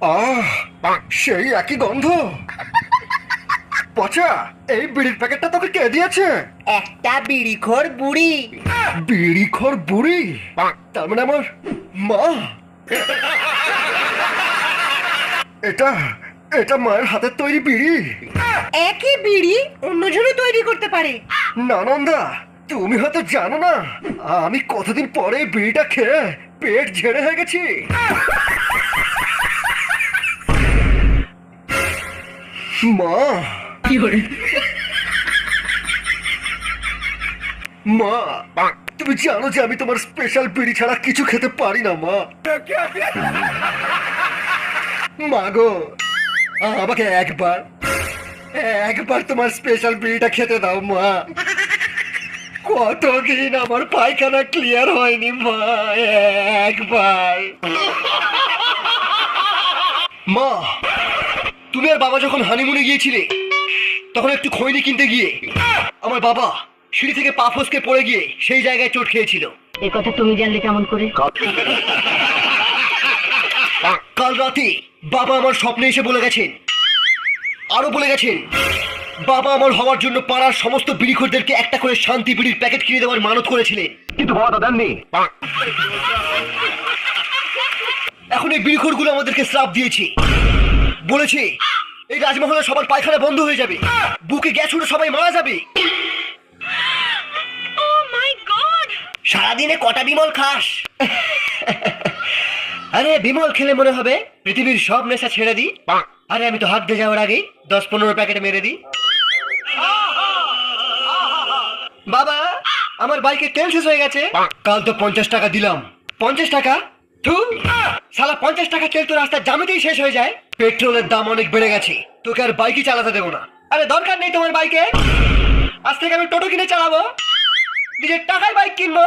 আহ, সেই একই গন্ধ। পচা, এই বিড়ির প্যাকেটটা তোকে কে দিয়েছে? একটা বিড়িখোর বুড়ি। বিড়িখোর বুড়ি? তার মানে আমার মা? এটা এটা মায়ের হাতের তৈরি বিড়ি? একই বিড়ি অন্যজনও তৈরি করতে পারে। নানন্দা, তুমি হয়তো জানো না, আমি কতদিন পরে বিড়িটা খেয়ে পেট ঝেড়ে হয়ে গেছি। মা, মা, তুমি জানো যে আমি তোমার স্পেশাল বিড়ি ছাড়া কিছু খেতে পারি না মা। মা গো, আমাকে একবার একবার তোমার স্পেশাল বিড়িটা খেতে দাও মা। কতদিন আমার পায়খানা ক্লিয়ার হয়নি মা, একবার। মা, তুমি আর বাবা যখন হানিমুনে গিয়েছিলে তখন একটু খৈনি কিনতে গিয়ে আমার বাবা সিঁড়ি থেকে পা ফসকে পড়ে গিয়ে সেই জায়গায় চোট খেয়েছিল। এ কথা তুমি জানলে কেমন করে? কাল রাতে বাবা আমার স্বপ্নে এসে বলে গেছেন, আরো বলে গেছেন বাবা আমার হওয়ার জন্য পাড়ার সমস্ত বিড়িখোরদেরকে একটা করে শান্তি বিড়ির প্যাকেট কিনে দেওয়ার মানত করেছিলেন, কিন্তু বাবা তা দেননি। এখন এই বিড়িখোরগুলো আমাদেরকে শ্রাপ দিয়েছে, বলেছে এই রাজমহলে সবার পায়খানা বন্ধ হয়ে যাবে, বুকে গ্যাস উঠে সবাই মারা যাবে। সারাদিনে কটা বিমল খাস? আরে বিমল খেলে মনে হবে পৃথিবীর সব নেশা ছেড়ে দিই। আরে আমি তো হাত দিয়ে যাওয়ার আগেই 10-15 প্যাকেট মেরে দিই। বাবা, আমার বাইকে তেল শেষ হয়ে গেছে। কাল তো 50 টাকা দিলাম। 50 টাকা? থু, শালা 50 টাকা তেল তো রাস্তার জামেতেই শেষ হয়ে যায়। পেট্রোলের দাম অনেক বেড়ে গেছে, তোকে আর বাইকই চালাতে দেবো না। আরে দরকার নেই তোমার বাইকে, আজ থেকে আমি টোটো কিনে চালাবো, নিজের টাকায় বাইক কিনবো।